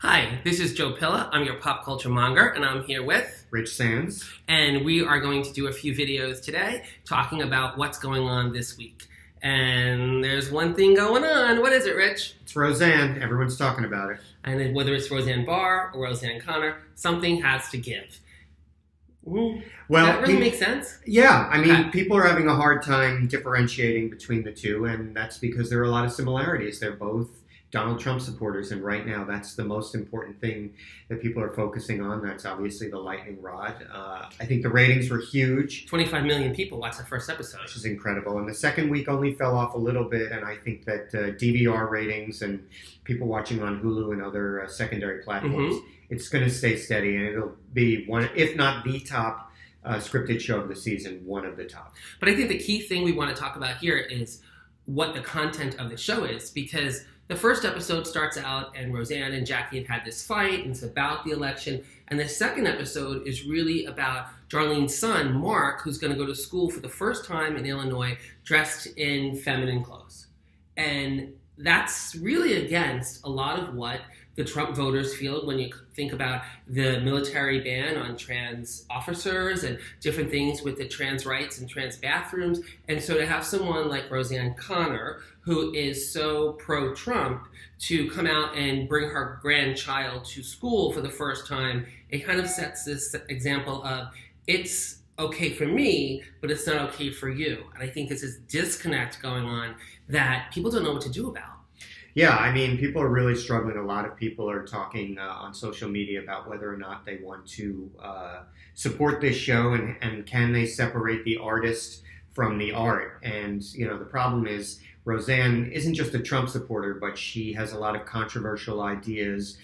Hi, this is Joe Pilla. I'm your pop culture monger, and I'm here with Rich Sands. and we are going to do a few videos today talking about what's going on this week. And there's one thing going on. What is it, Rich? It's Roseanne. Everyone's talking about it. And whether it's Roseanne Barr or Roseanne Connor, something has to give. Well, does that really make sense? Yeah, I mean, people are having a hard time differentiating between the two, and that's because there are a lot of similarities. They're both Donald Trump supporters, and right now that's the most important thing that people are focusing on. That's obviously the lightning rod. I think the ratings were huge. 25 million people watched the first episode. Which is incredible. And the second week only fell off a little bit, and I think that DVR ratings and people watching on Hulu and other secondary platforms, it's going to stay steady, and it'll be one, if not the top scripted show of the season, one of the top. But I think the key thing we want to talk about here is what the content of the show is, because the first episode starts out and Roseanne and Jackie have had this fight, and it's about the election. And the second episode is really about Darlene's son, Mark, who's going to go to school for the first time in Illinois dressed in feminine clothes. And that's really against a lot of what the Trump voters feel when you think about the military ban on trans officers and different things with the trans rights and trans bathrooms. And so to have someone like Roseanne Connor, who is so pro-Trump, to come out and bring her grandchild to school for the first time, it kind of sets this example of it's okay for me, but it's not okay for you. And I think there's this disconnect going on that people don't know what to do about. Yeah, I mean, people are really struggling. A lot of people are talking on social media about whether or not they want to support this show and can they separate the artist from the art. And, you know, the problem is Roseanne isn't just a Trump supporter, but she has a lot of controversial ideas.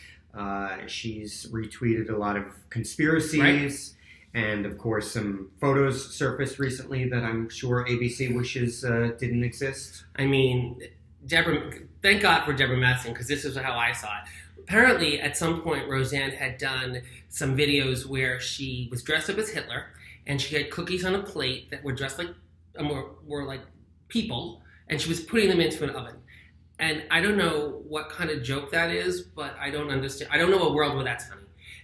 She's retweeted a lot of conspiracies. Right. And, of course, some photos surfaced recently that I'm sure ABC wishes didn't exist. I mean, thank God for Deborah Messing, because this is how I saw it. Apparently, at some point, Roseanne had done some videos where she was dressed up as Hitler, and she had cookies on a plate that were dressed like, were like people, and she was putting them into an oven. And I don't know what kind of joke that is, but I don't understand. I don't know a world where that's funny.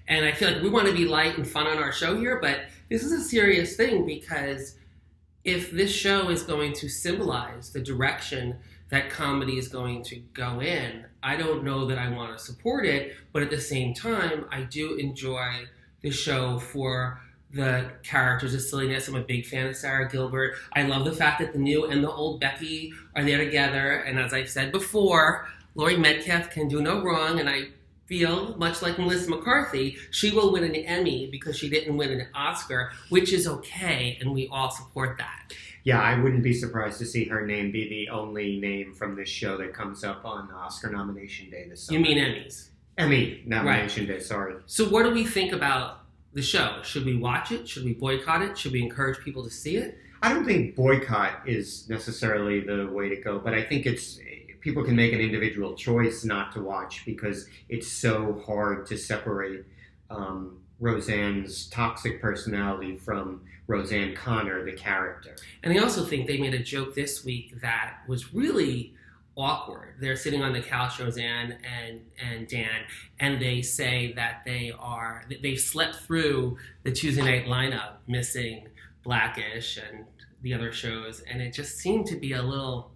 And I feel like we want to be light and fun on our show here, but this is a serious thing, because if this show is going to symbolize the direction that comedy is going to go in, I don't know that I want to support it, but at the same time, I do enjoy the show for the characters of silliness. I'm a big fan of Sarah Gilbert. I love the fact that the new and the old Becky are there together, and as I've said before, Laurie Metcalf can do no wrong, and I feel, much like Melissa McCarthy, she will win an Emmy because she didn't win an Oscar, which is okay, and we all support that. Yeah, I wouldn't be surprised to see her name be the only name from this show that comes up on Oscar nomination day this summer. You mean Emmys? Emmy nomination day, sorry. So what do we think about the show? Should we watch it? Should we boycott it? Should we encourage people to see it? I don't think boycott is necessarily the way to go, but I think people can make an individual choice not to watch because it's so hard to separate Roseanne's toxic personality from Roseanne Connor, the character. And I also think they made a joke this week that was really awkward. They're sitting on the couch, Roseanne and Dan, and they say that they've slept through the Tuesday night lineup, missing Blackish and the other shows, and it just seemed to be a little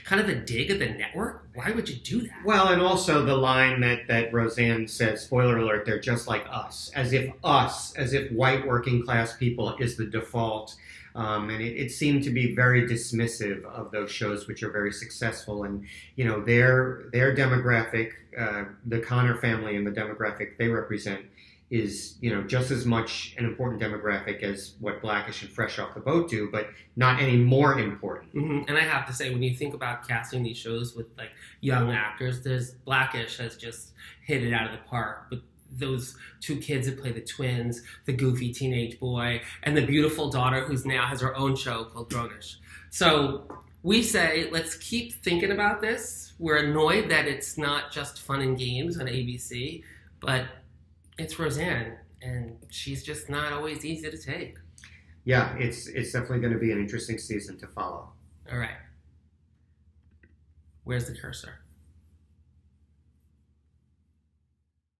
kind of a dig at the network. Why would you do that? Well, and also the line that Roseanne says, spoiler alert, they're just like us, as if white working class people is the default. And it seemed to be very dismissive of those shows which are very successful. And, you know, their demographic, the Connor family and the demographic they represent is, you know, just as much an important demographic as what Blackish and Fresh Off the Boat do, but not any more important. Mm-hmm. And I have to say, when you think about casting these shows with like young actors, Blackish has just hit it out of the park. But those two kids that play the twins, the goofy teenage boy, and the beautiful daughter who's now has her own show called Grownish. So we say, let's keep thinking about this. We're annoyed that it's not just fun and games on ABC, but it's Roseanne, and she's just not always easy to take. Yeah, it's definitely going to be an interesting season to follow. All right. Where's the cursor?